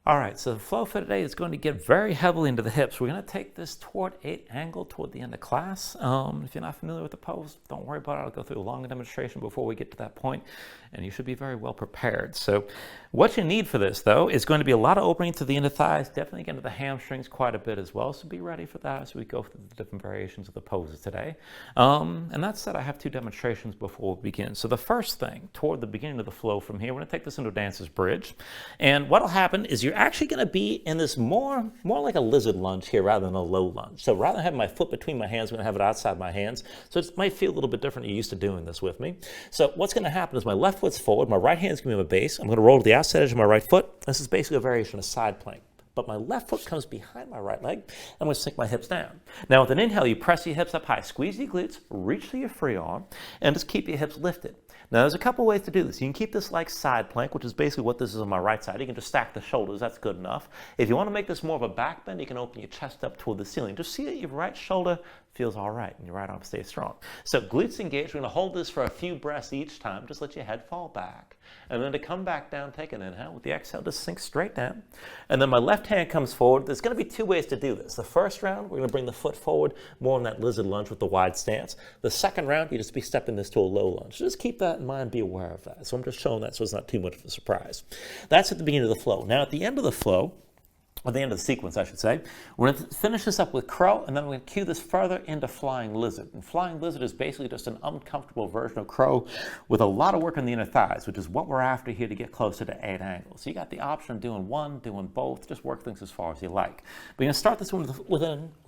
All right, so the flow for today is going to get very heavily into the hips. We're going to take this toward an angle toward the end of class. If you're not familiar with the pose, don't worry about it. I'll go through a long demonstration before we get to that point, and you should be very well prepared. So what you need for this, though, is going to be a lot of opening to the inner thighs, definitely get into the hamstrings quite a bit as well, so be ready for that as we go through the different variations of the poses today. And that said, I have two demonstrations before we begin. So the first thing, toward the beginning of the flow from here, we're going to take this into a dancer's bridge, and what will happen is you're actually going to be in this more like a lizard lunge here rather than a low lunge. So rather than having my foot between my hands, I'm going to have it outside my hands. So it might feel a little bit different. You're used to doing this with me. So what's going to happen is my left foot's forward, my right hand's going to be on my base. I'm going to roll to the outside edge of my right foot. This is basically a variation of side plank. But my left foot comes behind my right leg. I'm going to sink my hips down. Now with an inhale, you press your hips up high, squeeze your glutes, reach to your free arm, and just keep your hips lifted. Now there's a couple ways to do this. You can keep this like side plank, which is basically what this is on my right side. You can just stack the shoulders, that's good enough. If you want to make this more of a back bend, you can open your chest up toward the ceiling. Just see that your right shoulder feels all right and your right arm stays strong. So glutes engaged, we're going to hold this for a few breaths each time. Just let your head fall back. And then to come back down, take an inhale. With the exhale, just sink straight down. And then my left hand comes forward. There's going to be two ways to do this. The first round, we're going to bring the foot forward, more in that lizard lunge with the wide stance. The second round, you just be stepping this to a low lunge. Just keep that in mind, be aware of that. So I'm just showing that so it's not too much of a surprise. That's at the beginning of the flow. Now at the end of the flow, or the end of the sequence, I should say, we're going to finish this up with crow, and then we're going to cue this further into flying lizard. And flying lizard is basically just an uncomfortable version of crow with a lot of work on the inner thighs, which is what we're after here to get closer to 8 angles. So you got the option of doing one, doing both, just work things as far as you like. We're going to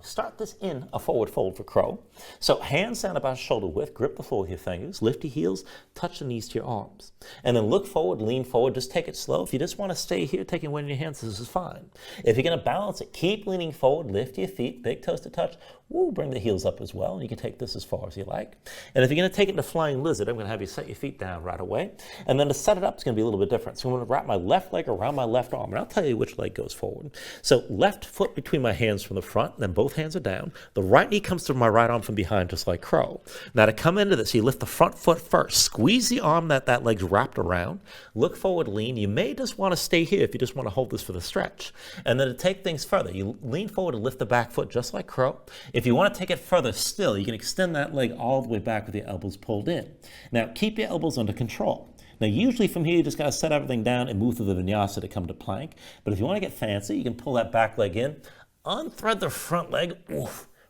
start this in a forward fold for crow. So hands down about shoulder width, grip the floor with your fingers, lift your heels, touch the knees to your arms. And then look forward, lean forward, just take it slow. If you just want to stay here, taking weight in your hands, this is fine. If you're going to balance it, keep leaning forward, lift your feet, big toes to touch. Woo, bring the heels up as well, and you can take this as far as you like. And if you're going to take it to flying lizard, I'm going to have you set your feet down right away. And then to set it up, it's going to be a little bit different. So I'm going to wrap my left leg around my left arm, and I'll tell you which leg goes forward. So left foot between my hands from the front, then both hands are down. The right knee comes through my right arm from behind, just like crow. Now to come into this, you lift the front foot first. Squeeze the arm that leg's wrapped around. Look forward, lean. You may just want to stay here if you just want to hold this for the stretch. And then to take things further, you lean forward and lift the back foot just like crow. If you want to take it further still, you can extend that leg all the way back with your elbows pulled in. Now keep your elbows under control. Now usually from here you just got to set everything down and move through the vinyasa to come to plank. But if you want to get fancy, you can pull that back leg in, unthread the front leg,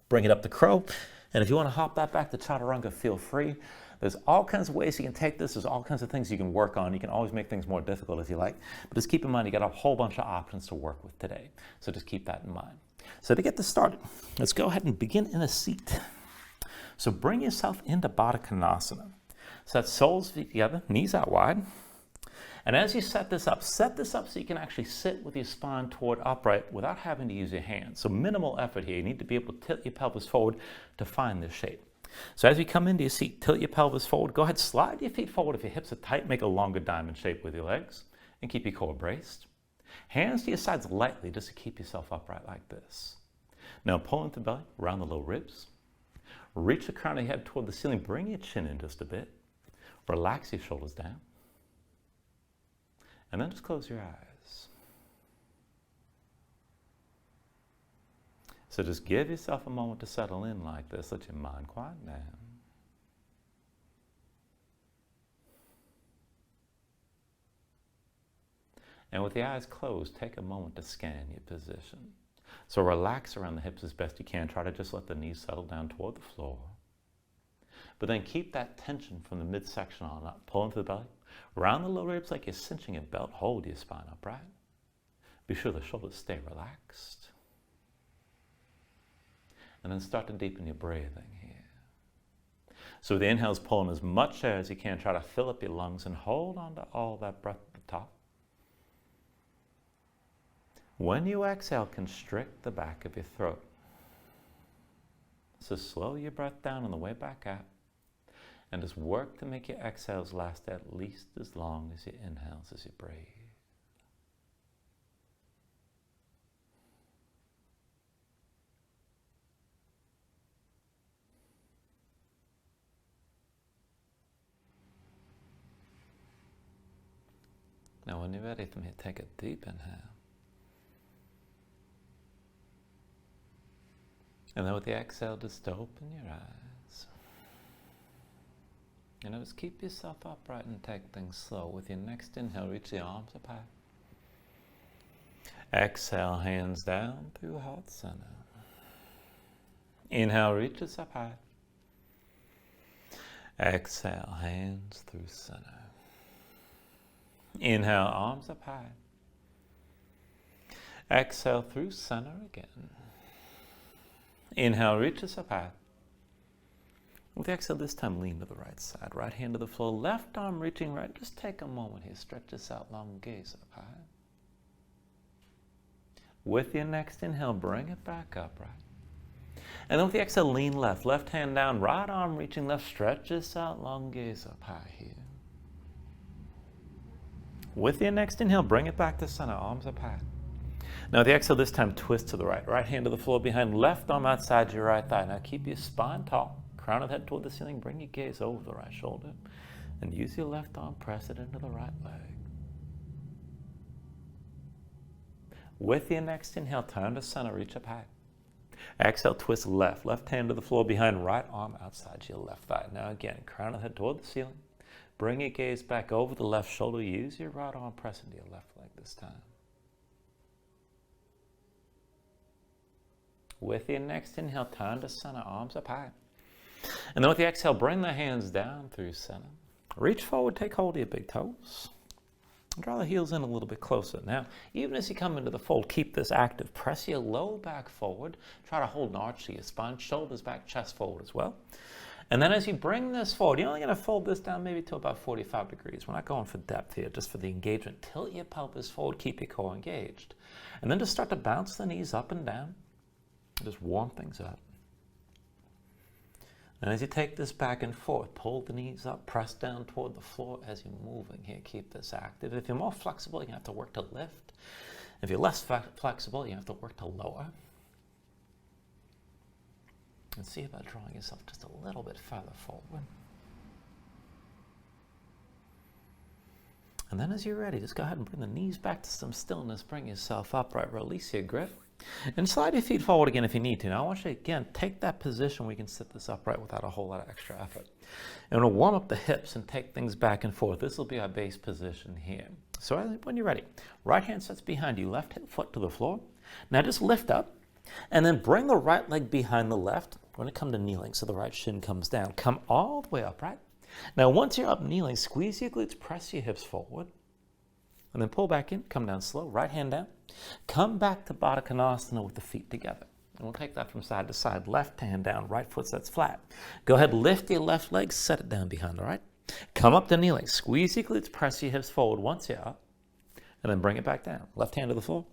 bring it up to crow. And if you want to hop that back to chaturanga, feel free. There's all kinds of ways you can take this. There's all kinds of things you can work on. You can always make things more difficult if you like. But just keep in mind you got a whole bunch of options to work with today. So just keep that in mind. So to get this started, let's go ahead and begin in a seat. So bring yourself into Baddha Konasana. So that's soles feet together, knees out wide. And as you set this up so you can actually sit with your spine toward upright without having to use your hands. So minimal effort here. You need to be able to tilt your pelvis forward to find this shape. So as you come into your seat, tilt your pelvis forward. Go ahead, slide your feet forward. If your hips are tight, make a longer diamond shape with your legs and keep your core braced. Hands to your sides lightly just to keep yourself upright like this. Now pull into the belly, around the low ribs. Reach the crown of your head toward the ceiling. Bring your chin in just a bit. Relax your shoulders down. And then just close your eyes. So just give yourself a moment to settle in like this. Let your mind quiet down. And with the eyes closed, take a moment to scan your position. So relax around the hips as best you can. Try to just let the knees settle down toward the floor. But then keep that tension from the midsection on up. Pull into the belly. Round the low ribs like you're cinching a belt. Hold your spine upright. Be sure the shoulders stay relaxed. And then start to deepen your breathing here. So with the inhales, pull in as much air as you can. Try to fill up your lungs and hold on to all that breath at the top. When you exhale, constrict the back of your throat. So slow your breath down on the way back out. And just work to make your exhales last at least as long as your inhales as you breathe. Now when you're ready from here, take a deep inhale. And then with the exhale, just open your eyes. And just keep yourself upright and take things slow. With your next inhale, reach the arms up high. Exhale, hands down through heart center. Inhale, reaches up high. Exhale, hands through center. Inhale, arms up high. Exhale, through center again. Inhale, reaches up high. With the exhale, this time lean to the right side. Right hand to the floor, left arm reaching right. Just take a moment here. Stretch this out long, gaze up high. With your next inhale, bring it back up, right? And then with the exhale, lean left. Left hand down, right arm reaching left. Stretch this out long, gaze up high here. With your next inhale, bring it back to center, arms up high. Now with the exhale, this time twist to the right. Right hand to the floor behind, left arm outside your right thigh. Now keep your spine tall. Crown of the head toward the ceiling. Bring your gaze over the right shoulder. And use your left arm, press it into the right leg. With your next inhale, turn to center, reach up high. Exhale, twist left. Left hand to the floor behind, right arm outside your left thigh. Now again, crown of the head toward the ceiling. Bring your gaze back over the left shoulder. Use your right arm, press into your left leg this time. With your next inhale, turn to center, arms up high. And then with the exhale, bring the hands down through center. Reach forward, take hold of your big toes. Draw the heels in a little bit closer. Now, even as you come into the fold, keep this active. Press your low back forward. Try to hold an arch to your spine, shoulders back, chest forward as well. And then as you bring this forward, you're only going to fold this down maybe to about 45 degrees. We're not going for depth here, just for the engagement. Tilt your pelvis forward, keep your core engaged. And then just start to bounce the knees up and down. Just warm things up. And as you take this back and forth, pull the knees up, press down toward the floor as you're moving here. Keep this active. If you're more flexible, you have to work to lift. If you're less flexible, you have to work to lower. And see about drawing yourself just a little bit further forward. And then as you're ready, just go ahead and bring the knees back to some stillness. Bring yourself upright, release your grip. And slide your feet forward again if you need to. Now I want you to, again, take that position where you can sit this upright without a whole lot of extra effort. And we'll warm up the hips and take things back and forth. This will be our base position here. So when you're ready, right hand sits behind you, left foot to the floor. Now just lift up and then bring the right leg behind the left. We're going to come to kneeling so the right shin comes down. Come all the way upright. Now once you're up kneeling, squeeze your glutes, press your hips forward. And then pull back in, come down slow, right hand down. Come back to Baddha Konasana with the feet together. And we'll take that from side to side. Left hand down, right foot sets flat. Go ahead, lift your left leg, set it down behind the right. Come up to kneeling, squeeze your glutes, press your hips forward once you're up. And then bring it back down. Left hand to the floor.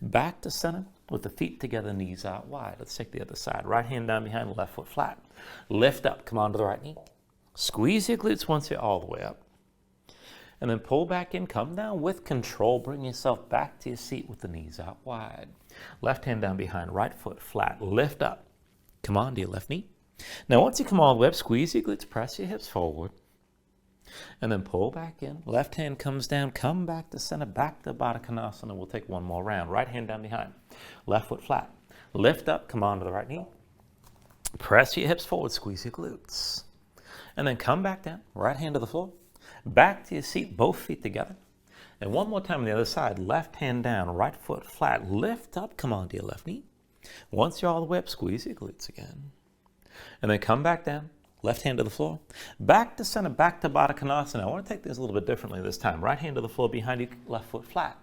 Back to center with the feet together, knees out wide. Let's take the other side. Right hand down behind, left foot flat. Lift up, come onto the right knee. Squeeze your glutes once you're all the way up. And then pull back in, come down with control. Bring yourself back to your seat with the knees out wide. Left hand down behind, right foot flat. Lift up. Come on to your left knee. Now once you come all the way up, squeeze your glutes, press your hips forward. And then pull back in. Left hand comes down, come back to center, back to Baddha Konasana. We'll take one more round. Right hand down behind. Left foot flat. Lift up, come on to the right knee. Press your hips forward, squeeze your glutes. And then come back down, right hand to the floor. Back to your seat, both feet together. And one more time on the other side, left hand down, right foot flat. Lift up, come on to your left knee. Once you're all the way up, squeeze your glutes again. And then come back down, left hand to the floor. Back to center, back to Baddha Konasana. I want to take this a little bit differently this time. Right hand to the floor behind you, left foot flat.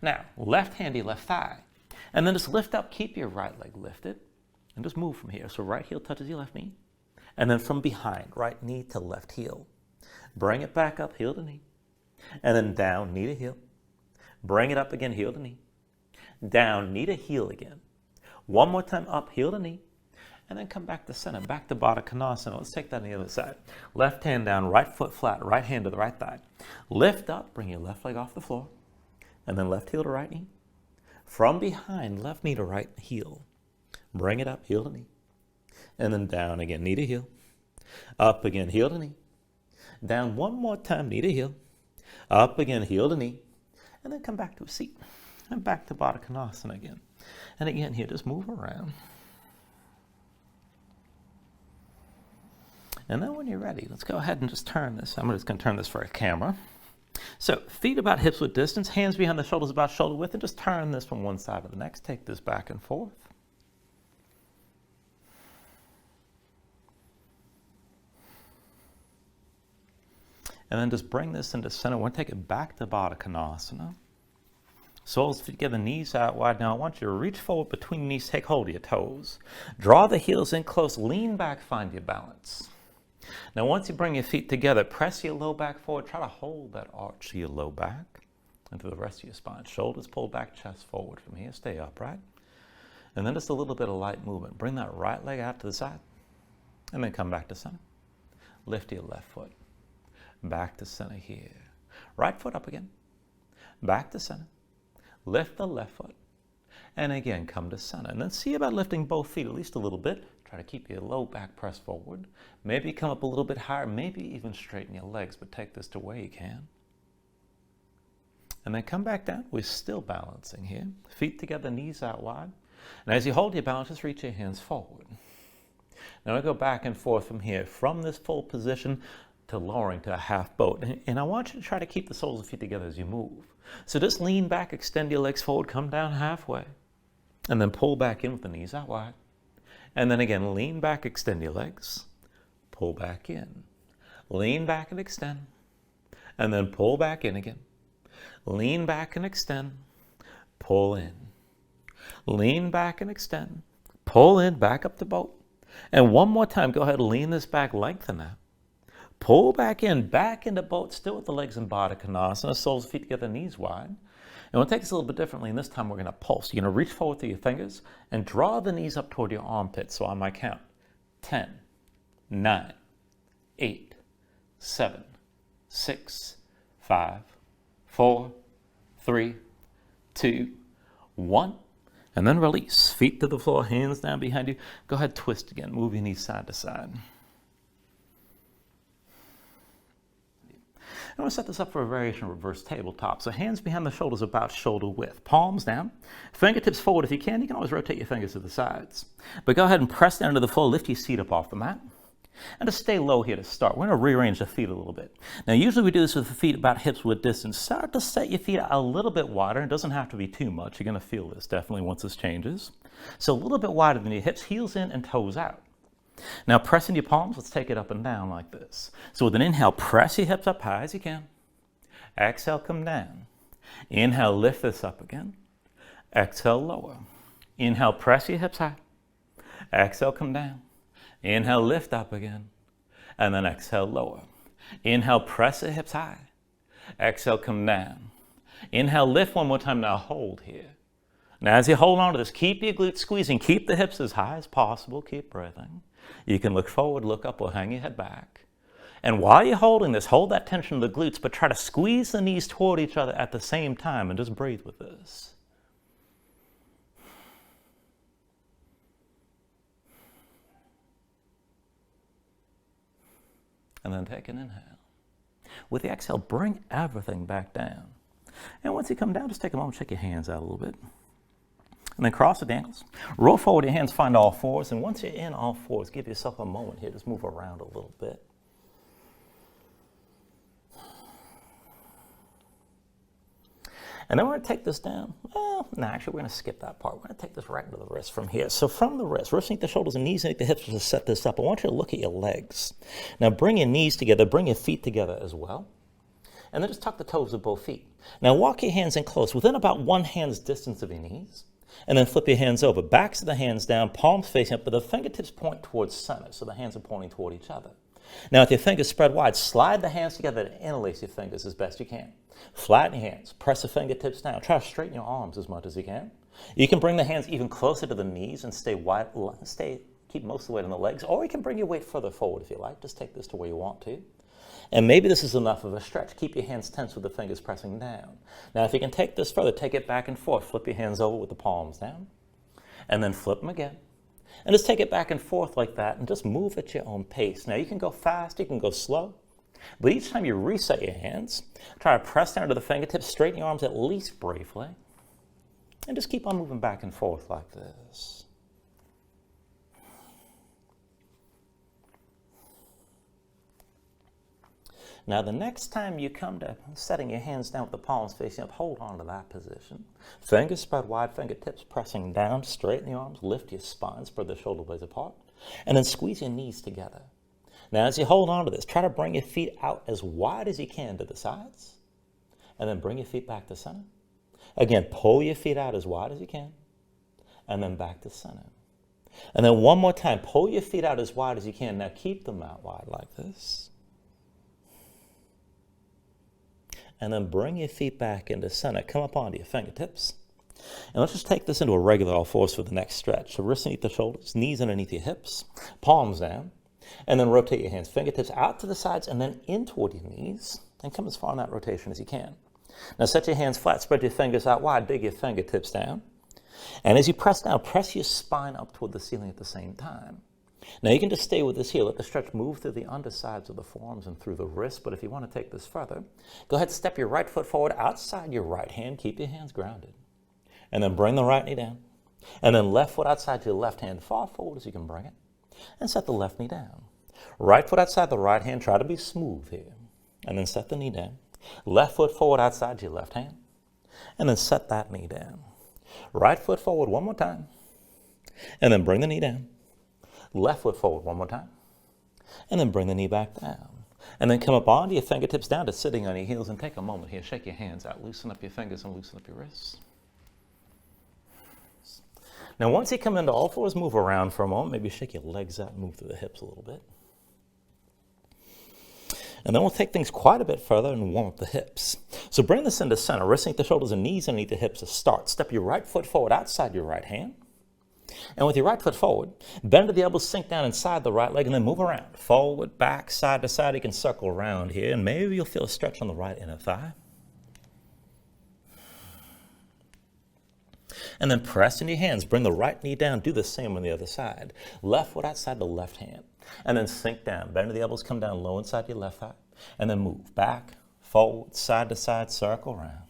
Now, left hand to your left thigh. And then just lift up, keep your right leg lifted. And just move from here. So right heel touches your left knee. And then from behind, right knee to left heel. Bring it back up, heel to knee. And then down, knee to heel. Bring it up again, heel to knee. Down, knee to heel again. One more time up, heel to knee. And then come back to center, back to Baddha Konasana. Let's take that on the other side. Left hand down, right foot flat, right hand to the right thigh. Lift up, bring your left leg off the floor. And then left heel to right knee. From behind, left knee to right heel. Bring it up, heel to knee. And then down again, knee to heel. Up again, heel to knee. Down one more time, knee to heel. Up again, heel to knee. And then come back to a seat. And back to Baddha Konasana again. And again here, just move around. And then when you're ready, let's go ahead and just turn this. I'm just going to turn this for a camera. So feet about hips width distance, hands behind the shoulders about shoulder width, and just turn this from one side to the next. Take this back and forth. And then just bring this into center. We're going to take it back to Baddha Konasana. Soles together, knees out wide. Now I want you to reach forward between the knees, take hold of your toes. Draw the heels in close, lean back, find your balance. Now once you bring your feet together, press your low back forward. Try to hold that arch of your low back and through the rest of your spine. Shoulders pull back, chest forward from here. Stay upright. And then just a little bit of light movement. Bring that right leg out to the side. And then come back to center. Lift your left foot. Back to center here. Right foot up again. Back to center. Lift the left foot. And again, come to center. And then see about lifting both feet at least a little bit. Try to keep your low back pressed forward. Maybe come up a little bit higher. Maybe even straighten your legs, but take this to where you can. And then come back down. We're still balancing here. Feet together, knees out wide. And as you hold your balance, just reach your hands forward. Now I go back and forth from here, from this full position to lowering to a half boat. And I want you to try to keep the soles of the feet together as you move. So just lean back, extend your legs forward, come down halfway. And then pull back in with the knees out wide. And then again, lean back, extend your legs. Pull back in. Lean back and extend. And then pull back in again. Lean back and extend. Pull in. Lean back and extend. Pull in, back up the boat. And one more time, go ahead and lean this back, lengthen that. Pull back into boat, still with the legs in Baddha Konasana, soles of feet together, knees wide. And we'll take this a little bit differently, and this time we're going to pulse. You're going to reach forward through your fingers and draw the knees up toward your armpits. So on my count, 10, 9, 8, 7, 6, 5, 4, 3, 2, 1. And then release. Feet to the floor, hands down behind you. Go ahead, twist again. Move your knees side to side. I'm going to set this up for a variation of reverse tabletop. So hands behind the shoulders about shoulder width. Palms down. Fingertips forward if you can. You can always rotate your fingers to the sides. But go ahead and press down to the floor. Lift your seat up off the mat. And just stay low here to start. We're going to rearrange the feet a little bit. Now usually we do this with the feet about hips width distance. Start to set your feet a little bit wider. It doesn't have to be too much. You're going to feel this definitely once this changes. So a little bit wider than your hips. Heels in and toes out. Now pressing your palms, let's take it up and down like this. So with an inhale, press your hips up high as you can. Exhale, come down. Inhale, lift this up again. Exhale, lower. Inhale, press your hips high. Exhale, come down. Inhale, lift up again. And then exhale, lower. Inhale, press the hips high. Exhale, come down. Inhale, lift one more time. Now hold here. Now as you hold on to this, keep your glutes squeezing. Keep the hips as high as possible. Keep breathing. You can look forward, look up, or hang your head back. And while you're holding this, hold that tension of the glutes, but try to squeeze the knees toward each other at the same time and just breathe with this. And then take an inhale. With the exhale, bring everything back down. And once you come down, just take a moment, shake your hands out a little bit. And then cross the ankles. Roll forward your hands, find all fours. And once you're in all fours, give yourself a moment here. Just move around a little bit. And then we're going to take this down. Well, no, actually, we're going to skip that part. We're going to take this right into the wrist from here. So from the wrist the shoulders and knees, and the hips to set this up. I want you to look at your legs. Now bring your knees together, bring your feet together as well. And then just tuck the toes of both feet. Now walk your hands in close, within about one hand's distance of your knees. And then flip your hands over. Backs of the hands down, palms facing up, but the fingertips point towards center, so the hands are pointing toward each other. Now with your fingers spread wide, slide the hands together and interlace your fingers as best you can. Flatten your hands, press the fingertips down. Try to straighten your arms as much as you can. You can bring the hands even closer to the knees and keep most of the weight on the legs, or you can bring your weight further forward if you like. Just take this to where you want to. And maybe this is enough of a stretch. Keep your hands tense with the fingers pressing down. Now if you can take this further, take it back and forth. Flip your hands over with the palms down. And then flip them again. And just take it back and forth like that and just move at your own pace. Now you can go fast, you can go slow. But each time you reset your hands, try to press down to the fingertips, straighten your arms at least briefly. And just keep on moving back and forth like this. Now, the next time you come to setting your hands down with the palms facing up, hold on to that position. Fingers spread wide, fingertips pressing down, straighten the arms, lift your spine, spread the shoulder blades apart, and then squeeze your knees together. Now, as you hold on to this, try to bring your feet out as wide as you can to the sides, and then bring your feet back to center. Again, pull your feet out as wide as you can, and then back to center. And then one more time, pull your feet out as wide as you can. Now, keep them out wide like this. And then bring your feet back into center. Come up onto your fingertips. And let's just take this into a regular all fours for the next stretch. So wrists underneath the shoulders, knees underneath your hips, palms down. And then rotate your hands, fingertips out to the sides and then in toward your knees. And come as far in that rotation as you can. Now set your hands flat, spread your fingers out wide, dig your fingertips down. And as you press down, press your spine up toward the ceiling at the same time. Now you can just stay with this here. Let the stretch move through the undersides of the forearms and through the wrists. But if you want to take this further, go ahead, step your right foot forward outside your right hand. Keep your hands grounded. And then bring the right knee down. And then left foot outside your left hand, far forward as you can bring it. And set the left knee down. Right foot outside the right hand. Try to be smooth here. And then set the knee down. Left foot forward outside your left hand. And then set that knee down. Right foot forward one more time. And then bring the knee down. Left foot forward one more time. And then bring the knee back down. And then come up onto your fingertips down to sitting on your heels and take a moment here. Shake your hands out. Loosen up your fingers and loosen up your wrists. Now once you come into all fours, move around for a moment. Maybe shake your legs out and move through the hips a little bit. And then we'll take things quite a bit further and warm up the hips. So bring this into center. Wrists underneath the shoulders and knees underneath the hips to start. Step your right foot forward outside your right hand. And with your right foot forward, bend to the elbows, sink down inside the right leg, and then move around. Forward, back, side to side. You can circle around here, and maybe you'll feel a stretch on the right inner thigh. And then press in your hands. Bring the right knee down. Do the same on the other side. Left foot outside the left hand. And then sink down. Bend to the elbows, come down low inside your left thigh. And then move back, forward, side to side, circle around.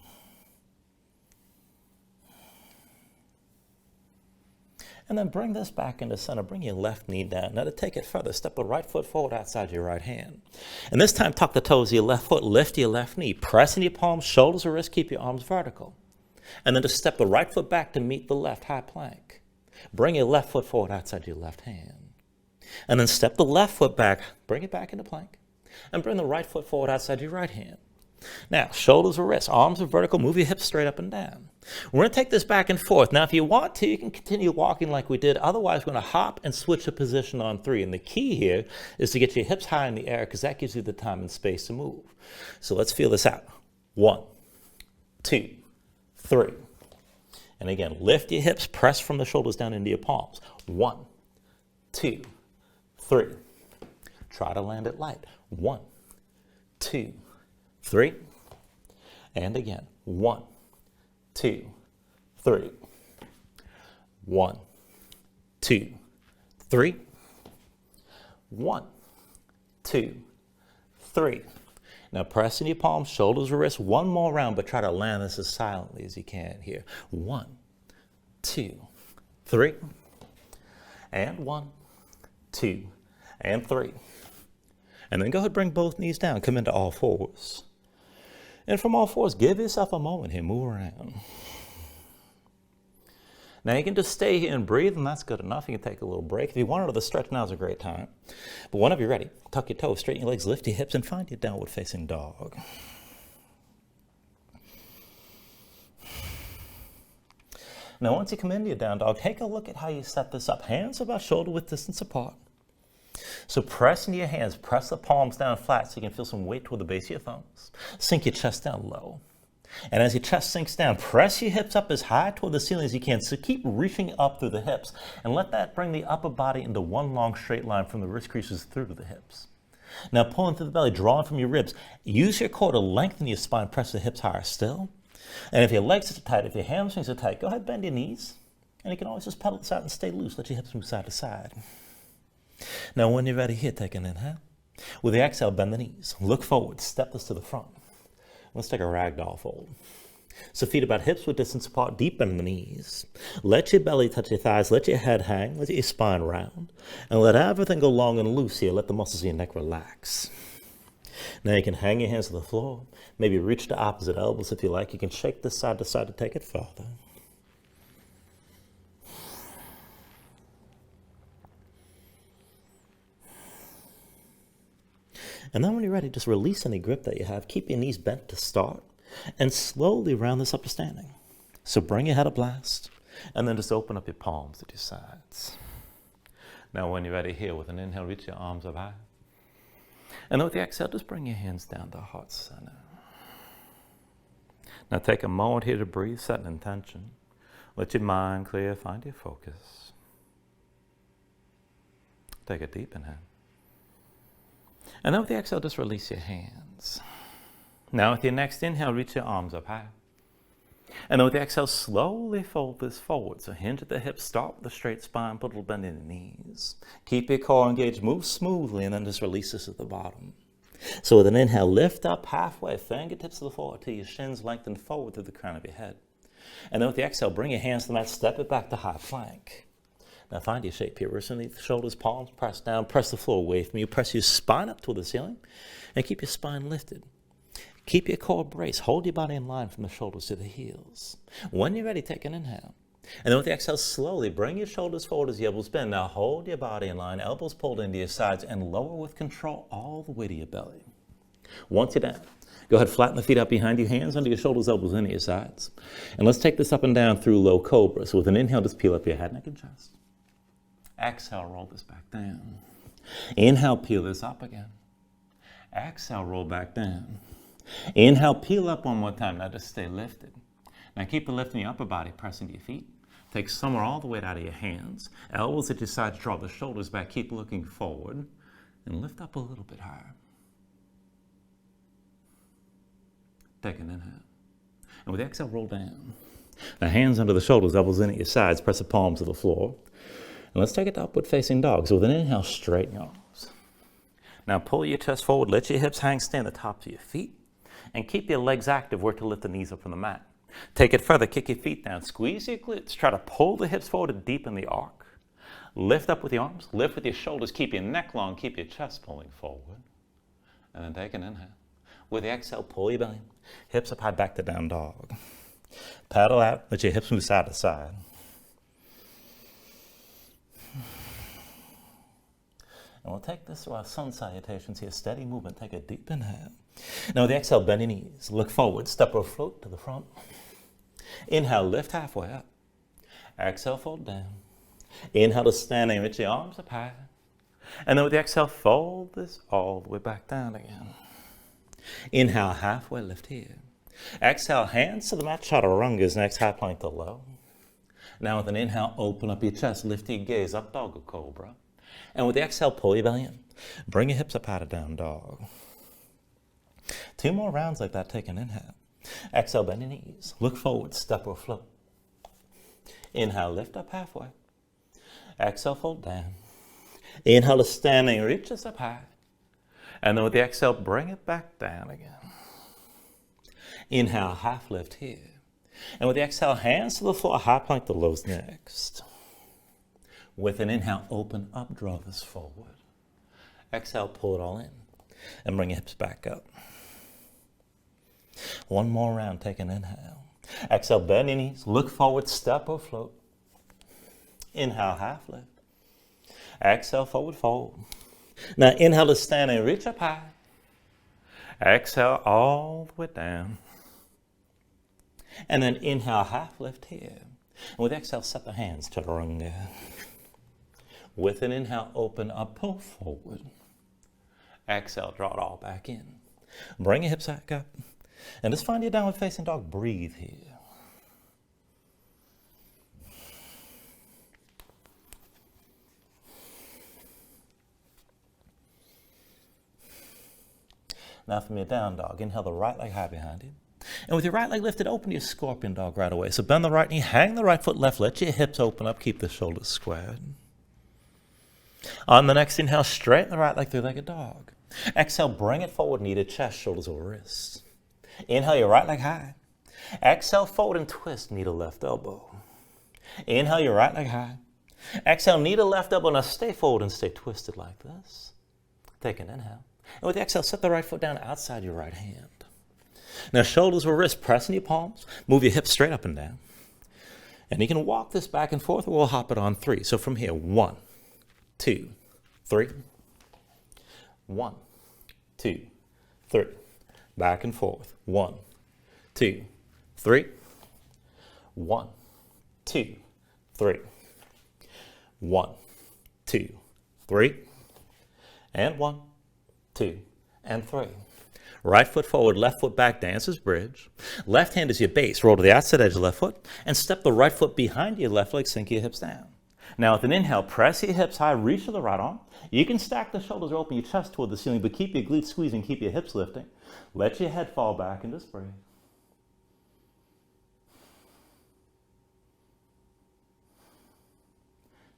And then bring this back into center. Bring your left knee down. Now to take it further, step the right foot forward outside your right hand. And this time tuck the toes of your left foot, lift your left knee. Press in your palms, shoulders or wrists, keep your arms vertical. And then just step the right foot back to meet the left high plank. Bring your left foot forward outside your left hand. And then step the left foot back, bring it back into plank. And bring the right foot forward outside your right hand. Now, shoulders or wrists, arms are vertical, move your hips straight up and down. We're going to take this back and forth. Now, if you want to, you can continue walking like we did. Otherwise, we're going to hop and switch a position on 3. And the key here is to get your hips high in the air because that gives you the time and space to move. So let's feel this out. 1, 2, 3. And again, lift your hips, press from the shoulders down into your palms. 1, 2, 3. Try to land it light. 1, 2, 3. And again, 1, 2, 3. 1, 2, 3. 1, 2, 3. Now press in your palms, shoulders or wrists. One more round, but try to land this as silently as you can here. 1, 2, 3. And 1, 2, and 3. And then go ahead and bring both knees down. Come into all fours. And from all fours, give yourself a moment here. Move around. Now you can just stay here and breathe, and that's good enough. You can take a little break. If you want another stretch, now is a great time. But whenever you're ready, tuck your toes, straighten your legs, lift your hips, and find your downward facing dog. Now once you come into your down dog, take a look at how you set this up. Hands about shoulder width distance apart. So press into your hands, press the palms down flat so you can feel some weight toward the base of your thumbs. Sink your chest down low. And as your chest sinks down, press your hips up as high toward the ceiling as you can. So keep reaching up through the hips and let that bring the upper body into one long straight line from the wrist creases through to the hips. Now pulling through the belly, drawing from your ribs. Use your core to lengthen your spine, press the hips higher still. And if your legs are tight, if your hamstrings are tight, go ahead and bend your knees. And you can always just pedal this out and stay loose. Let your hips move side to side. Now when you're ready here, take an inhale. With the exhale, bend the knees. Look forward, step this to the front. Let's take a ragdoll fold. So feet about hips width distance apart, deep bend in the knees. Let your belly touch your thighs, let your head hang, let your spine round. And let everything go long and loose here. Let the muscles of your neck relax. Now you can hang your hands to the floor. Maybe reach the opposite elbows if you like. You can shake this side to side to take it further. And then when you're ready, just release any grip that you have. Keep your knees bent to start and slowly round this up to standing. So bring your head up last and then just open up your palms at your sides. Now when you're ready here, with an inhale, reach your arms up high. And then with the exhale, just bring your hands down to heart center. Now take a moment here to breathe, set an intention. Let your mind clear, find your focus. Take a deep inhale. And then with the exhale, just release your hands. Now with your next inhale, reach your arms up high. And then with the exhale, slowly fold this forward. So hinge at the hips, start with a straight spine, put a little bend in the knees. Keep your core engaged, move smoothly, and then just release this at the bottom. So with an inhale, lift up halfway, fingertips to the floor till your shins lengthen forward through the crown of your head. And then with the exhale, bring your hands to the mat, step it back to high plank. Now find your shape here. Wrists underneath the shoulders, palms press down, press the floor away from you. Press your spine up toward the ceiling and keep your spine lifted. Keep your core braced. Hold your body in line from the shoulders to the heels. When you're ready, take an inhale. And then with the exhale, slowly bring your shoulders forward as the elbows bend. Now hold your body in line, elbows pulled into your sides, and lower with control all the way to your belly. Once you're down, go ahead, flatten the feet out behind you, hands under your shoulders, elbows into your sides. And let's take this up and down through low cobra. So with an inhale, just peel up your head, neck, and chest. Exhale, roll this back down. Inhale, peel this up again. Exhale, roll back down. Inhale, peel up one more time. Now just stay lifted. Now keep the lift in your upper body, press into your feet. Take somewhere all the way out of your hands. Elbows at your sides, draw the shoulders back. Keep looking forward. And lift up a little bit higher. Take an inhale. And with the exhale, roll down. Now hands under the shoulders, elbows in at your sides. Press the palms to the floor. And let's take it to upward facing dog. So with an inhale, straighten your arms. Now pull your chest forward, let your hips hang, stand at the tops of your feet. And keep your legs active, work to lift the knees up from the mat. Take it further, kick your feet down, squeeze your glutes, try to pull the hips forward and deepen the arc. Lift up with your arms, lift with your shoulders, keep your neck long, keep your chest pulling forward. And then take an inhale. With the exhale, pull your belly, hips up high, back to down dog. Paddle out, let your hips move side to side. And we'll take this to our sun salutations here. Steady movement. Take a deep inhale. Now with the exhale, bend your knees. Look forward. Step or float to the front. Inhale, lift halfway up. Exhale, fold down. Inhale to standing. Reach your arms up high. And then with the exhale, fold this all the way back down again. Inhale, halfway lift here. Exhale, hands to the mat. Chaturangas. Next, high plank to low. Now with an inhale, open up your chest. Lift your gaze up, dog or cobra. And with the exhale, pull your belly in. Bring your hips up high to down dog. 2 more rounds like that. Take an inhale. Exhale, bend your knees. Look forward, step or float. Inhale, lift up halfway. Exhale, fold down. Inhale to standing, reach us up high. And then with the exhale, bring it back down again. Inhale, half lift here. And with the exhale, hands to the floor, high plank to lows next. With an inhale, open up, draw this forward. Exhale, pull it all in. And bring your hips back up. 1 more round, take an inhale. Exhale, bend your knees, look forward, step or float. Inhale, half lift. Exhale, forward fold. Now inhale to stand and reach up high. Exhale all the way down. And then inhale, half lift here. And with exhale, set the hands, chaturanga. With an inhale, open up, pull forward. Exhale, draw it all back in. Bring your hips back up. And just find your downward facing dog. Breathe here. Now from your down dog, inhale the right leg high behind you. And with your right leg lifted, open your scorpion dog right away. So bend the right knee, hang the right foot left, let your hips open up, keep the shoulders squared. On the next inhale, straighten the right leg, three-legged dog. Exhale, bring it forward, knee to chest, shoulders over wrists. Inhale your right leg high. Exhale, forward and twist, knee to left elbow. Inhale your right leg high. Exhale, knee to left elbow. Now stay forward and stay twisted like this. Take an inhale. And with the exhale, set the right foot down outside your right hand. Now, shoulders or wrists, press in your palms. Move your hips straight up and down. And you can walk this back and forth, or we'll hop it on 3. So from here, 1, 2, 3. 1, 2, 3. Back and forth. 1, 2, 3. 1, 2, 3. 1, 2, 3. And 1, 2, and 3. Right foot forward, left foot back, dancer's bridge. Left hand is your base. Roll to the outside edge of the left foot and step the right foot behind your left leg, sink your hips down. Now with an inhale, press your hips high, reach for the right arm. You can stack the shoulders or open your chest toward the ceiling, but keep your glutes squeezing, keep your hips lifting. Let your head fall back and just breathe.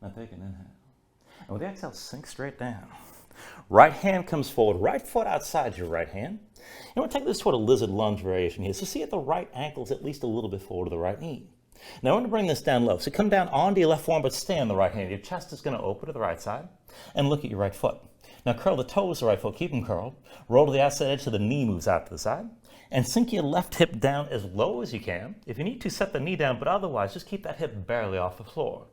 Now take an inhale. And with the exhale, sink straight down. Right hand comes forward, right foot outside your right hand. And we'll take this toward a lizard lunge variation here. So see at the right ankle's at least a little bit forward to the right knee. Now we're going to bring this down low. So come down onto your left forearm, but stay on the right hand. Your chest is going to open to the right side. And look at your right foot. Now curl the toes to the right foot, keep them curled. Roll to the outside edge so the knee moves out to the side. And sink your left hip down as low as you can. If you need to, set the knee down, but otherwise just keep that hip barely off the floor.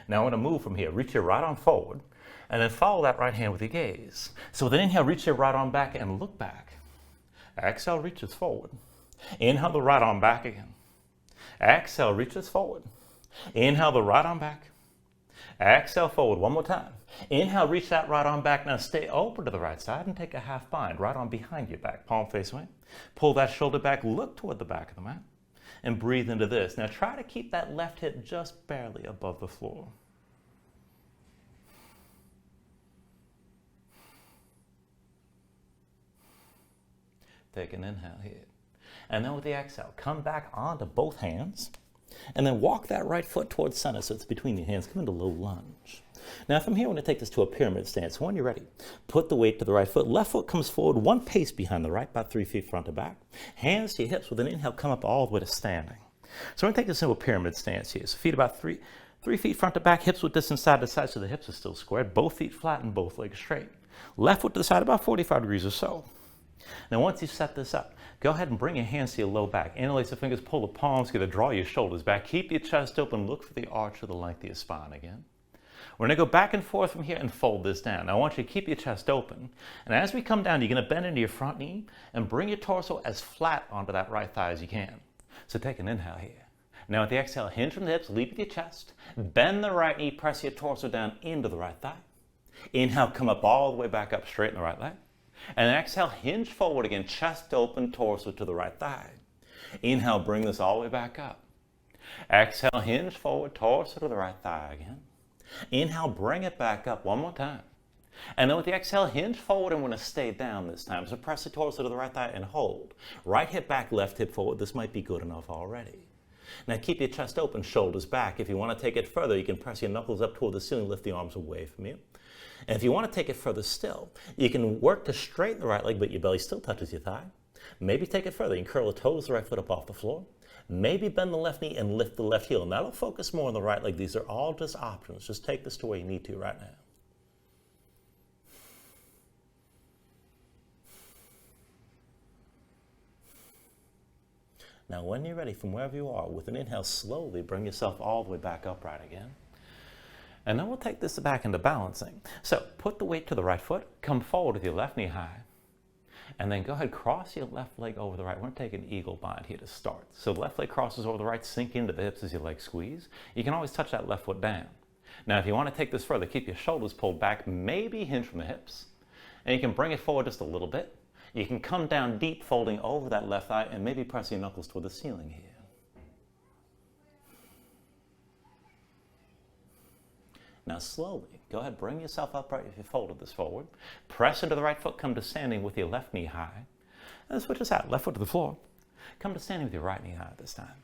Now I'm going to move from here. Reach your right arm forward. And then follow that right hand with your gaze. So with an inhale, reach your right arm back and look back. Exhale, reaches forward. Inhale the right arm back again. Exhale, reaches forward. Inhale the right arm back. Exhale, forward one more time. Inhale, reach that right arm back. Now stay open to the right side and take a half bind. Right arm behind your back, palm face away. Pull that shoulder back, look toward the back of the mat. And breathe into this. Now try to keep that left hip just barely above the floor. Take an inhale here. And then with the exhale, come back onto both hands. And then walk that right foot towards center so it's between your hands. Come into low lunge. Now from here, we're going to take this to a pyramid stance. So when you're ready, put the weight to the right foot. Left foot comes forward, one pace behind the right, about 3 feet front to back. Hands to your hips with an inhale, come up all the way to standing. So we're going to take this into a pyramid stance here. So feet about 3 feet front to back, hips with distance side to side so the hips are still squared. Both feet flat and both legs straight. Left foot to the side about 45 degrees or so. Now once you set this up, go ahead and bring your hands to your low back. Interlace the fingers, pull the palms together, draw your shoulders back. Keep your chest open, look for the arch or the length of your spine again. We're going to go back and forth from here and fold this down. Now I want you to keep your chest open. And as we come down, you're going to bend into your front knee and bring your torso as flat onto that right thigh as you can. So take an inhale here. Now with the exhale, hinge from the hips, leap with your chest. Bend the right knee, press your torso down into the right thigh. Inhale, come up all the way back up, straighten the right leg. And then exhale, hinge forward again, chest open, torso to the right thigh. Inhale, bring this all the way back up. Exhale, hinge forward, torso to the right thigh again. Inhale, bring it back up one more time. And then with the exhale, hinge forward and we're going to stay down this time. So press the torso to the right thigh and hold. Right hip back, left hip forward. This might be good enough already. Now keep your chest open, shoulders back. If you want to take it further, you can press your knuckles up toward the ceiling, lift the arms away from you. And if you want to take it further still, you can work to straighten the right leg, but your belly still touches your thigh. Maybe take it further. You can curl the toes, the right foot up off the floor. Maybe bend the left knee and lift the left heel. And that'll focus more on the right leg. These are all just options. Just take this to where you need to right now. Now, when you're ready, from wherever you are, with an inhale, slowly bring yourself all the way back upright again. And then we'll take this back into balancing. So put the weight to the right foot, come forward with your left knee high, and then go ahead, cross your left leg over the right. We're going to take an eagle bind here to start. So the left leg crosses over the right, sink into the hips as your legs squeeze. You can always touch that left foot down. Now, if you want to take this further, keep your shoulders pulled back, maybe hinge from the hips, and you can bring it forward just a little bit. You can come down deep, folding over that left thigh, and maybe press your knuckles toward the ceiling here. Now slowly, go ahead, bring yourself upright if you folded this forward. Press into the right foot, come to standing with your left knee high. And switch this out, left foot to the floor. Come to standing with your right knee high this time.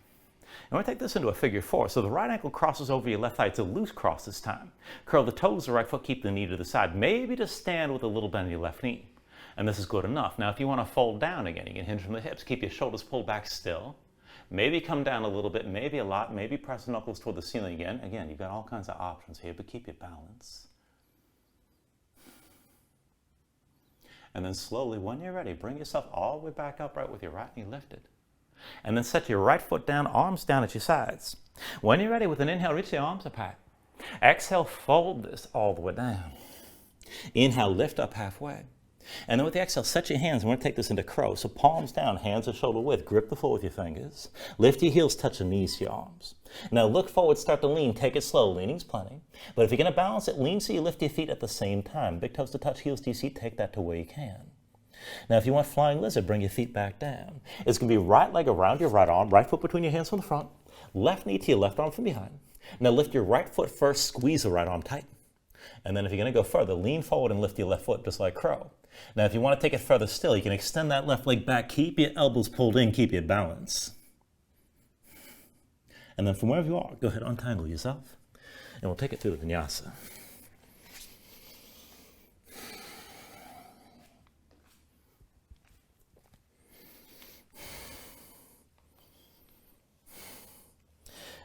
And we'll take this into a figure four. So the right ankle crosses over your left thigh. It's a loose cross this time. Curl the toes of the right foot, keep the knee to the side. Maybe just stand with a little bend in your left knee. And this is good enough. Now if you want to fold down again, you can hinge from the hips. Keep your shoulders pulled back still. Maybe come down a little bit, maybe a lot, maybe press the knuckles toward the ceiling again. Again, you've got all kinds of options here, but keep your balance. And then slowly, when you're ready, bring yourself all the way back upright with your right knee lifted. And then set your right foot down, arms down at your sides. When you're ready, with an inhale, reach your arms up high. Exhale, fold this all the way down. Inhale, lift up halfway. And then with the exhale, set your hands. We're going to take this into crow. So palms down, hands at shoulder width. Grip the floor with your fingers. Lift your heels, touch the knees to your arms. Now look forward, start to lean. Take it slow. Leaning's plenty. But if you're going to balance it, lean so you lift your feet at the same time. Big toes to touch, heels to your seat. Take that to where you can. Now if you want flying lizard, bring your feet back down. It's going to be right leg around your right arm, right foot between your hands from the front, left knee to your left arm from behind. Now lift your right foot first, squeeze the right arm tight. And then if you're going to go further, lean forward and lift your left foot just like crow. Now if you want to take it further still, you can extend that left leg back, keep your elbows pulled in, keep your balance. And then from wherever you are, go ahead, untangle yourself, and we'll take it through the Vinyasa.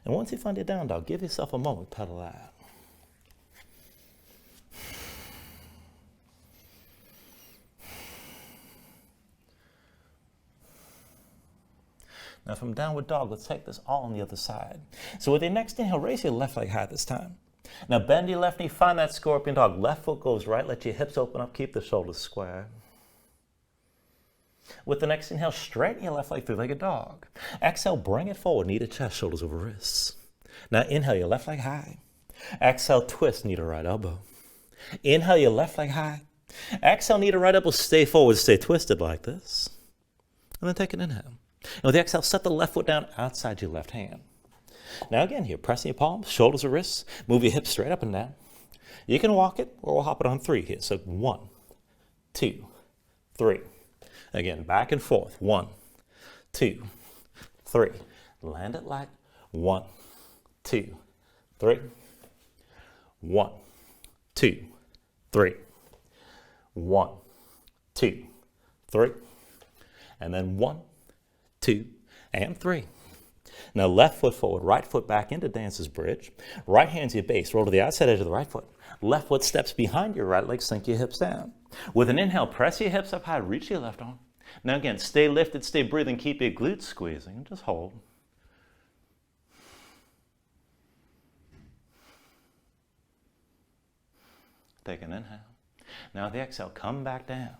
And once you find your down dog, give yourself a moment, pedal out. Now from downward dog, let's take this all on the other side. So with your next inhale, raise your left leg high this time. Now bend your left knee, find that scorpion dog. Left foot goes right, let your hips open up, keep the shoulders square. With the next inhale, straighten your left leg, three-legged dog. Exhale, bring it forward, knee to chest, shoulders over wrists. Now inhale your left leg high. Exhale, twist, knee to right elbow. Inhale your left leg high. Exhale, knee to right elbow, stay forward, stay twisted like this. And then take an inhale. And with the exhale, set the left foot down outside your left hand. Now again here, pressing your palms, shoulders or wrists, move your hips straight up and down. You can walk it or we'll hop it on 3 here. So 1, 2, 3. Again, back and forth. 1, 2, 3. Land it light. 1, 2, 3. 1, 2, 3. 1, 2, 3. And then 1, 2, and 3. Now left foot forward, right foot back into dancer's bridge. Right hand's your base. Roll to the outside edge of the right foot. Left foot steps behind your right leg, sink your hips down. With an inhale, press your hips up high, reach your left arm. Now again, stay lifted, stay breathing, keep your glutes squeezing, and just hold. Take an inhale. Now the exhale, come back down.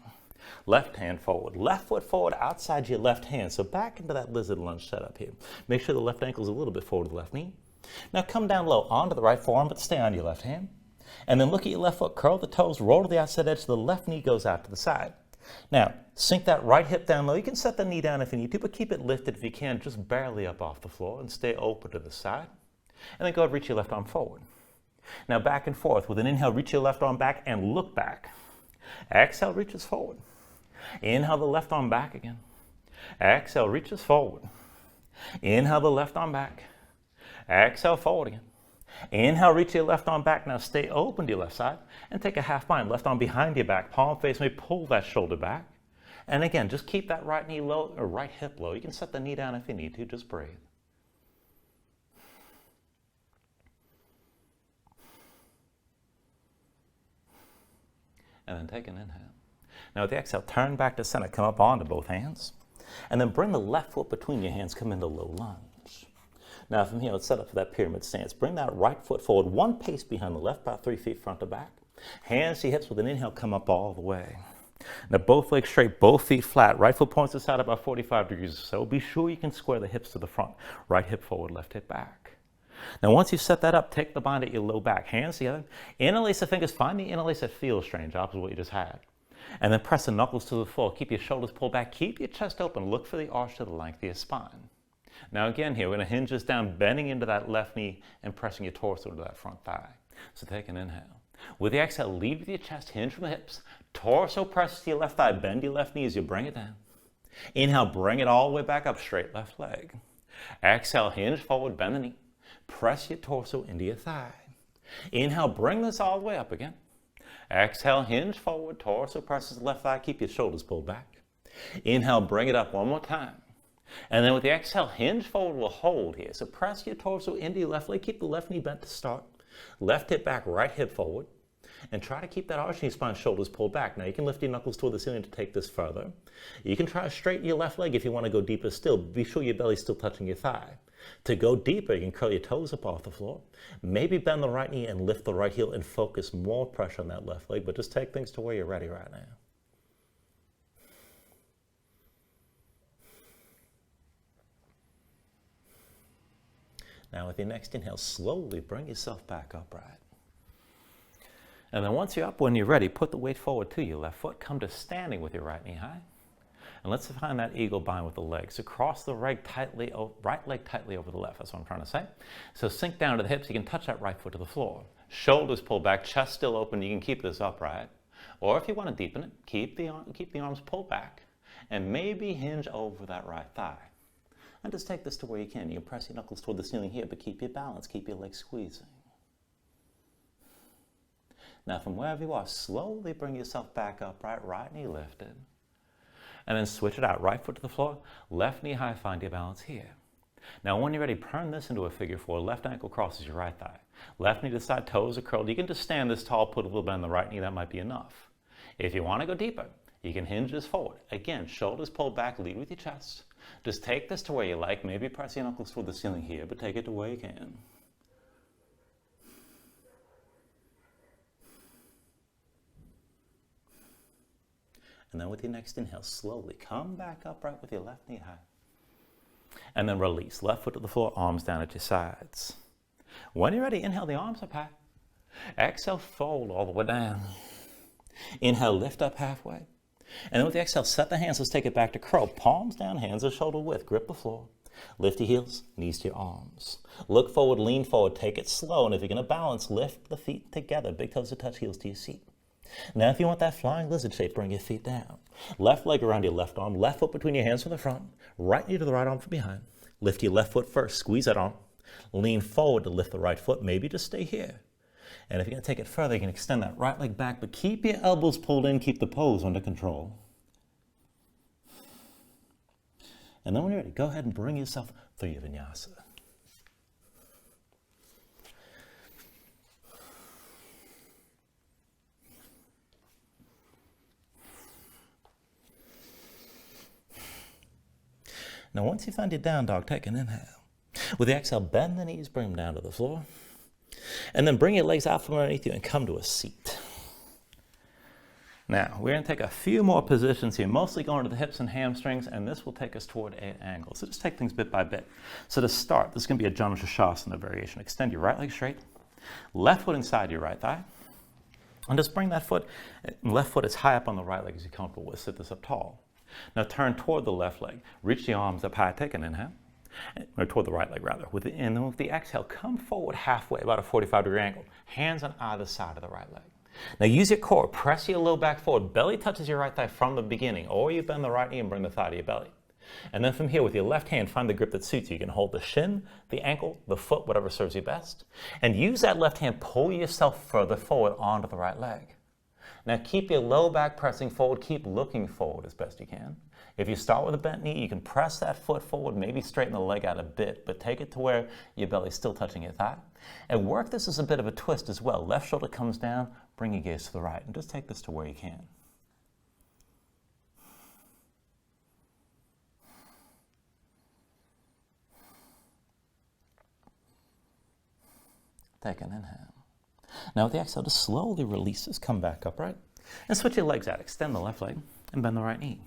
Left hand forward, left foot forward outside your left hand. So back into that lizard lunge setup here. Make sure the left ankle is a little bit forward of the left knee. Now come down low onto the right forearm, but stay on your left hand. And then look at your left foot, curl the toes, roll to the outside edge so the left knee goes out to the side. Now, sink that right hip down low. You can set the knee down if you need to, but keep it lifted if you can, just barely up off the floor, and stay open to the side. And then go ahead and reach your left arm forward. Now back and forth. With an inhale, reach your left arm back and look back. Exhale, reaches forward. Inhale the left arm back again. Exhale, reaches forward. Inhale the left arm back. Exhale, forward again. Inhale, reach your left arm back. Now stay open to your left side and take a half bind. Left arm behind your back, palm face may pull that shoulder back. And again, just keep that right knee low or right hip low. You can set the knee down if you need to, just breathe. And then take an inhale. Now with the exhale, turn back to center, come up onto both hands. And then bring the left foot between your hands, come into low lunge. Now from here, let's set up for that pyramid stance. Bring that right foot forward, one pace behind the left, about 3 feet front to back. Hands to hips with an inhale, come up all the way. Now both legs straight, both feet flat. Right foot points to the side about 45 degrees or so. Be sure you can square the hips to the front. Right hip forward, left hip back. Now once you've set that up, take the bind at your low back. Hands together. Interlace the fingers. Find the interlace that feels strange, opposite what you just had. And then press the knuckles to the floor. Keep your shoulders pulled back. Keep your chest open. Look for the arch to the length of your spine. Now again here, we're going to hinge this down, bending into that left knee and pressing your torso to that front thigh. So take an inhale. With the exhale, lead with your chest, hinge from the hips. Torso presses to your left thigh. Bend your left knee as you bring it down. Inhale, bring it all the way back up, straight left leg. Exhale, hinge forward, bend the knee. Press your torso into your thigh. Inhale, bring this all the way up again. Exhale, hinge forward, torso presses the left thigh, keep your shoulders pulled back. Inhale, bring it up one more time. And then with the exhale, hinge forward, we'll hold here. So press your torso into your left leg, keep the left knee bent to start. Left hip back, right hip forward. And try to keep that arch in your spine, shoulders pulled back. Now you can lift your knuckles toward the ceiling to take this further. You can try to straighten your left leg if you want to go deeper still. Be sure your belly's still touching your thigh. To go deeper, you can curl your toes up off the floor. Maybe bend the right knee and lift the right heel and focus more pressure on that left leg, but just take things to where you're ready right now. Now with your next inhale, slowly bring yourself back upright. And then once you're up, when you're ready, put the weight forward to your left foot. Come to standing with your right knee high. And let's find that eagle bind with the legs. So cross the right leg tightly over the left. That's what I'm trying to say. So sink down to the hips. You can touch that right foot to the floor. Shoulders pulled back, chest still open. You can keep this upright. Or if you want to deepen it, keep the arms pulled back. And maybe hinge over that right thigh. And just take this to where you can. You can press your knuckles toward the ceiling here, but keep your balance. Keep your legs squeezing. Now from wherever you are, slowly bring yourself back upright, right knee lifted. And then switch it out, right foot to the floor, left knee high, find your balance here. Now when you're ready, turn this into a figure four. Left ankle crosses your right thigh. Left knee to the side, toes are curled. You can just stand this tall, put a little bend on the right knee, that might be enough. If you want to go deeper, you can hinge this forward. Again, shoulders pulled back, lead with your chest. Just take this to where you like. Maybe press your knuckles toward the ceiling here, but take it to where you can. And then with your next inhale, slowly come back upright with your left knee high. And then release. Left foot to the floor, arms down at your sides. When you're ready, inhale the arms up high. Exhale, fold all the way down. Inhale, lift up halfway. And then with the exhale, set the hands. Let's take it back to crow. Palms down, hands are shoulder width. Grip the floor. Lift your heels, knees to your arms. Look forward, lean forward. Take it slow. And if you're going to balance, lift the feet together. Big toes to touch, heels to your seat. Now, if you want that flying lizard shape, bring your feet down. Left leg around your left arm, left foot between your hands from the front, right knee to the right arm from behind. Lift your left foot first, squeeze that arm. Lean forward to lift the right foot, maybe just stay here. And if you're going to take it further, you can extend that right leg back, but keep your elbows pulled in, keep the pose under control. And then when you're ready, go ahead and bring yourself through your Vinyasa. Now, once you find your down dog, take an inhale. With the exhale, bend the knees, bring them down to the floor. And then bring your legs out from underneath you and come to a seat. Now, we're going to take a few more positions here, mostly going to the hips and hamstrings, and this will take us toward an angle. So just take things bit by bit. So to start, this is going to be a Janusashasana variation. Extend your right leg straight, left foot inside your right thigh, and just bring that foot, left foot as high up on the right leg as you're comfortable with. Sit this up tall. Now turn toward the left leg. Reach the arms up high. Take an inhale. Or toward the right leg, rather. And then with the exhale, come forward halfway, about a 45-degree angle. Hands on either side of the right leg. Now use your core. Press your low back forward. Belly touches your right thigh from the beginning. Or you bend the right knee and bring the thigh to your belly. And then from here, with your left hand, find the grip that suits you. You can hold the shin, the ankle, the foot, whatever serves you best. And use that left hand. Pull yourself further forward onto the right leg. Now keep your low back pressing forward. Keep looking forward as best you can. If you start with a bent knee, you can press that foot forward, maybe straighten the leg out a bit, but take it to where your belly's still touching your thigh. And work this as a bit of a twist as well. Left shoulder comes down, bring your gaze to the right, and just take this to where you can. Take an inhale. Now with the exhale, just slowly release this, come back upright, and switch your legs out. Extend the left leg and bend the right knee.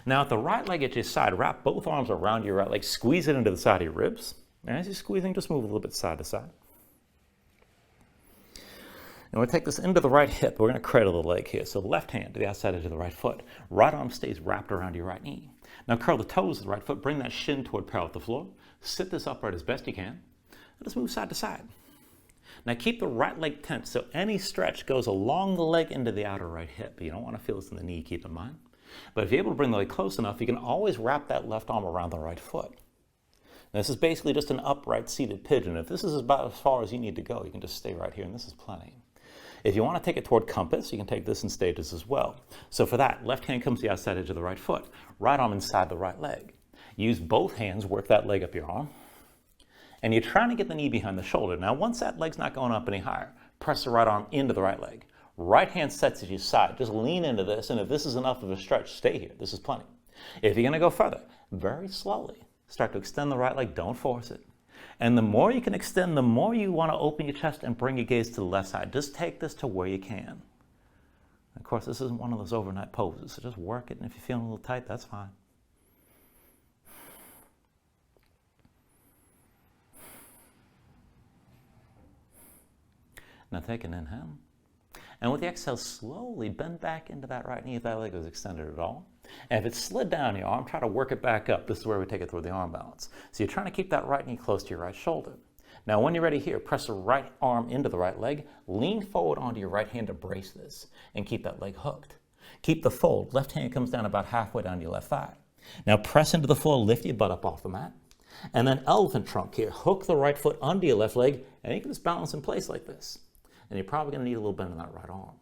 Now, at the right leg at your side, wrap both arms around your right leg. Squeeze it into the side of your ribs. And as you're squeezing, just move a little bit side to side. And we'll take this into the right hip. We're going to cradle the leg here. So left hand to the outside edge of the right foot. Right arm stays wrapped around your right knee. Now curl the toes of the right foot. Bring that shin toward parallel with the floor. Sit this upright as best you can. And just move side to side. Now keep the right leg tense. So any stretch goes along the leg into the outer right hip. You don't want to feel this in the knee, keep in mind. But if you're able to bring the leg close enough, you can always wrap that left arm around the right foot. Now, this is basically just an upright seated pigeon. If this is about as far as you need to go, you can just stay right here, and this is plenty. If you want to take it toward compass, you can take this in stages as well. So for that, left hand comes to the outside edge of the right foot, right arm inside the right leg. Use both hands, work that leg up your arm, and you're trying to get the knee behind the shoulder. Now, once that leg's not going up any higher, Press the right arm into the right leg. Right hand sets at your side. Just lean into this, and if this is enough of a stretch, stay here. This is plenty. If you're going to go further, very slowly, start to extend the right leg. Don't force it. And the more you can extend, the more you want to open your chest and bring your gaze to the left side. Just take this to where you can. Of course, this isn't one of those overnight poses, so just work it, and if you're feeling a little tight, that's fine. Now take an inhale. And with the exhale, slowly bend back into that right knee if that leg was extended at all. And if it's slid down your arm, try to work it back up. This is where we take it toward the arm balance. So you're trying to keep that right knee close to your right shoulder. Now when you're ready here, press the right arm into the right leg, lean forward onto your right hand to brace this, and keep that leg hooked. Keep the fold. Left hand comes down about halfway down your left thigh. Now press into the floor, lift your butt up off the mat. And then elephant trunk here. Hook the right foot under your left leg, and you can just balance in place like this. And you're probably going to need a little bend in that right arm.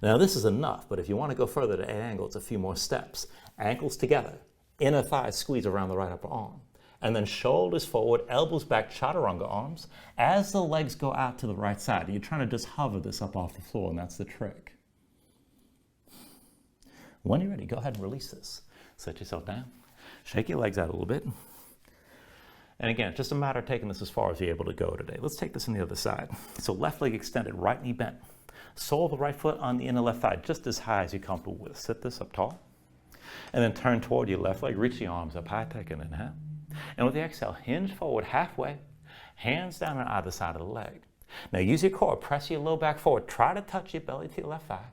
Now this is enough, but if you want to go further to 8 angles, a few more steps. Ankles together, inner thighs squeeze around the right upper arm. And then shoulders forward, elbows back, chaturanga arms. As the legs go out to the right side, you're trying to just hover this up off the floor, and that's the trick. When you're ready, go ahead and release this. Set yourself down. Shake your legs out a little bit. And again, just a matter of taking this as far as you're able to go today. Let's take this on the other side. So left leg extended, right knee bent. Sole of the right foot on the inner left thigh, just as high as you're comfortable with. Sit this up tall. And then turn toward your left leg. Reach the arms up high, take an inhale. And with the exhale, hinge forward halfway. Hands down on either side of the leg. Now use your core, press your low back forward. Try to touch your belly to your left thigh.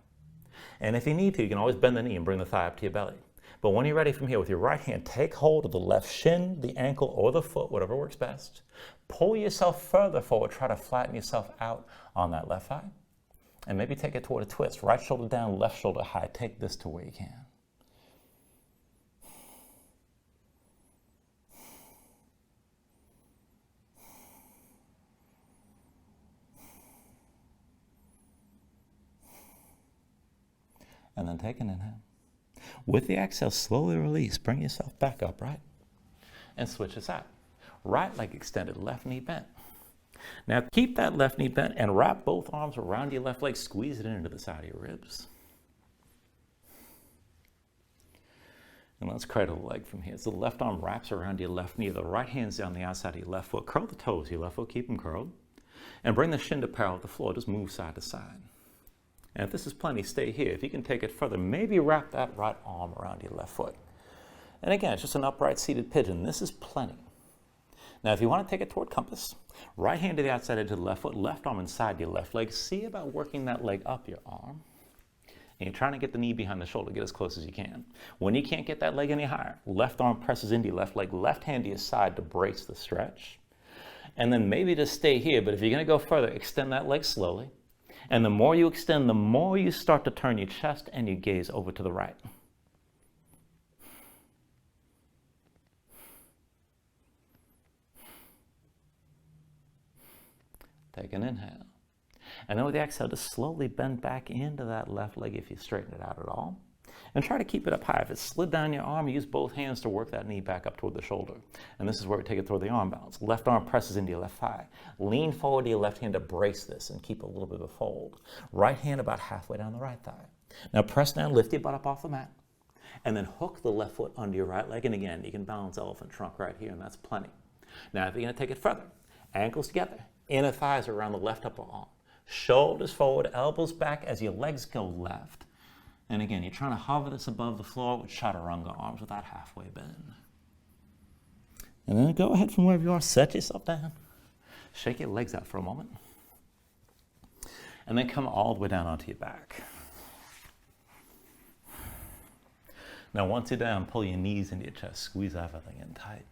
And if you need to, you can always bend the knee and bring the thigh up to your belly. But when you're ready from here, with your right hand, take hold of the left shin, the ankle, or the foot, whatever works best. Pull yourself further forward. Try to flatten yourself out on that left thigh. And maybe take it toward a twist. Right shoulder down, left shoulder high. Take this to where you can. And then take an inhale. With the exhale, slowly release. Bring yourself back upright. And switch this out. Right leg extended, left knee bent. Now keep that left knee bent and wrap both arms around your left leg. Squeeze it into the side of your ribs. And let's cradle the leg from here. So the left arm wraps around your left knee. The right hand's down the outside of your left foot. Curl the toes of your left foot. Keep them curled. And bring the shin to parallel with the floor. Just move side to side. And if this is plenty, stay here. If you can take it further, maybe wrap that right arm around your left foot. And again, it's just an upright seated pigeon. This is plenty. Now, if you want to take it toward compass, right hand to the outside edge of the left foot, left arm inside your left leg. See about working that leg up your arm. And you're trying to get the knee behind the shoulder. Get as close as you can. When you can't get that leg any higher, left arm presses into your left leg, left hand to your side to brace the stretch. And then maybe just stay here. But if you're going to go further, extend that leg slowly. And the more you extend, the more you start to turn your chest and your gaze over to the right. Take an inhale. And then with the exhale, just slowly bend back into that left leg if you straighten it out at all. And try to keep it up high. If it's slid down your arm, use both hands to work that knee back up toward the shoulder. And this is where we take it toward the arm balance. Left arm presses into your left thigh. Lean forward to your left hand to brace this and keep a little bit of a fold. Right hand about halfway down the right thigh. Now press down, lift your butt up off the mat. And then hook the left foot under your right leg. And again, you can balance elephant trunk right here, and that's plenty. Now if you're going to take it further, ankles together, inner thighs around the left upper arm. Shoulders forward, elbows back as your legs go left. And again, you're trying to hover this above the floor with chaturanga arms with that halfway bend. And then go ahead from wherever you are, set yourself down. Shake your legs out for a moment. And then come all the way down onto your back. Now once you're down, pull your knees into your chest, squeeze everything in tight.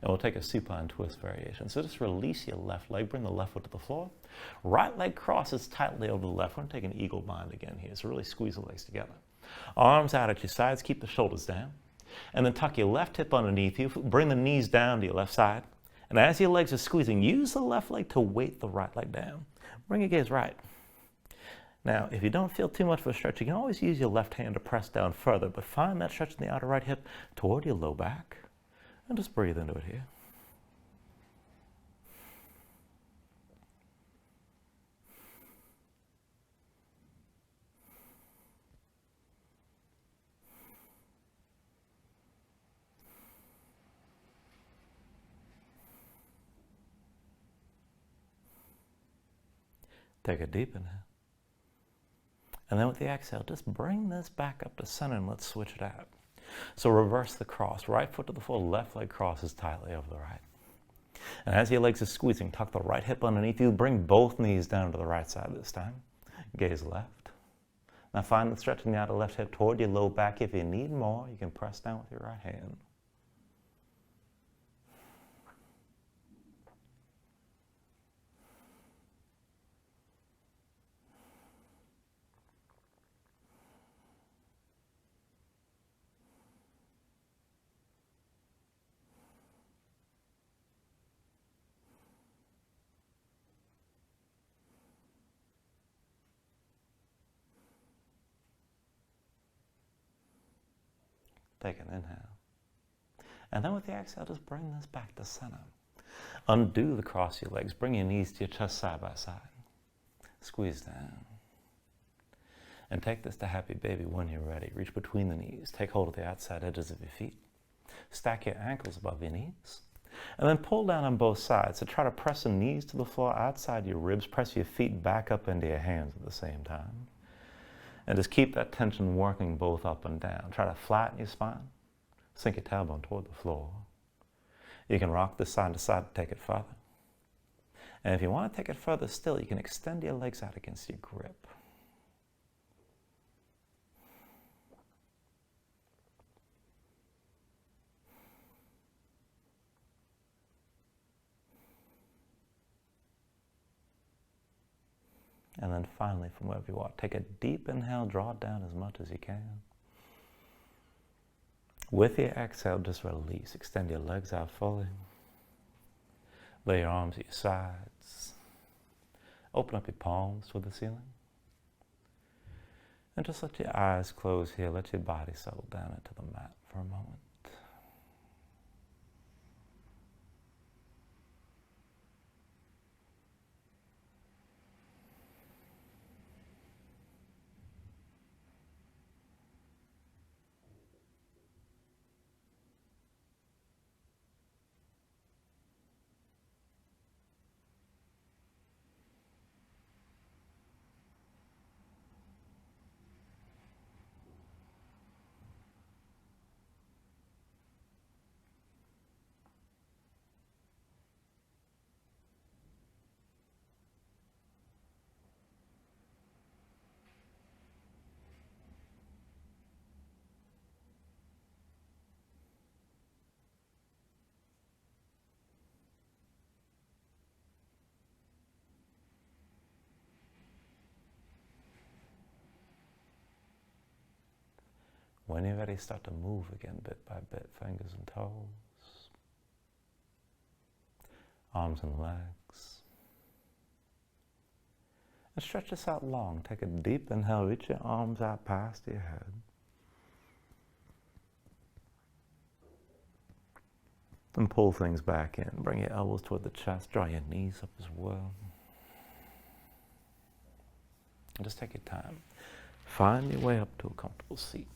And we'll take a supine twist variation. So just release your left leg, bring the left foot to the floor. Right leg crosses tightly over the left one. Take an eagle bind again here. So really squeeze the legs together. Arms out at your sides, keep the shoulders down. And then tuck your left hip underneath you. Bring the knees down to your left side. And as your legs are squeezing, use the left leg to weight the right leg down. Bring your gaze right. Now, if you don't feel too much of a stretch, you can always use your left hand to press down further, but find that stretch in the outer right hip toward your low back. And just breathe into it here. Take a deep inhale. And then with the exhale, just bring this back up to center and let's switch it out. So reverse the cross. Right foot to the floor, left leg crosses tightly over the right. And as your legs are squeezing, tuck the right hip underneath you. Bring both knees down to the right side this time. Gaze left. Now find the stretch in the outer left hip toward your low back. If you need more, you can press down with your right hand. Take an inhale. And then with the exhale, just bring this back to center. Undo the cross of your legs. Bring your knees to your chest side by side. Squeeze down. And take this to happy baby when you're ready. Reach between the knees. Take hold of the outside edges of your feet. Stack your ankles above your knees. And then pull down on both sides. So try to press the knees to the floor outside your ribs. Press your feet back up into your hands at the same time. And just keep that tension working both up and down. Try to flatten your spine. Sink your tailbone toward the floor. You can rock this side to side to take it further. And if you want to take it further still, you can extend your legs out against your grip. And then finally, from wherever you are, take a deep inhale, draw it down as much as you can. With your exhale, just release. Extend your legs out fully. Lay your arms at your sides. Open up your palms toward the ceiling. And just let your eyes close here. Let your body settle down into the mat for a moment. When you're ready, start to move again bit by bit, fingers and toes, arms and legs. And stretch this out long. Take a deep inhale, reach your arms out past your head. And pull things back in. Bring your elbows toward the chest, draw your knees up as well. And just take your time. Find your way up to a comfortable seat.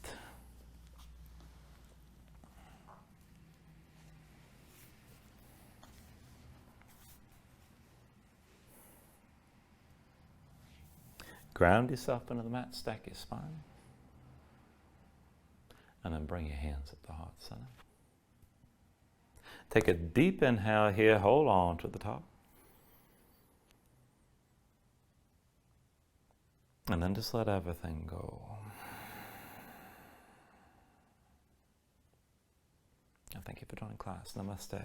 Ground yourself into the mat, stack your spine. And then bring your hands at the heart center. Take a deep inhale here, hold on to the top. And then just let everything go. And thank you for joining class. Namaste.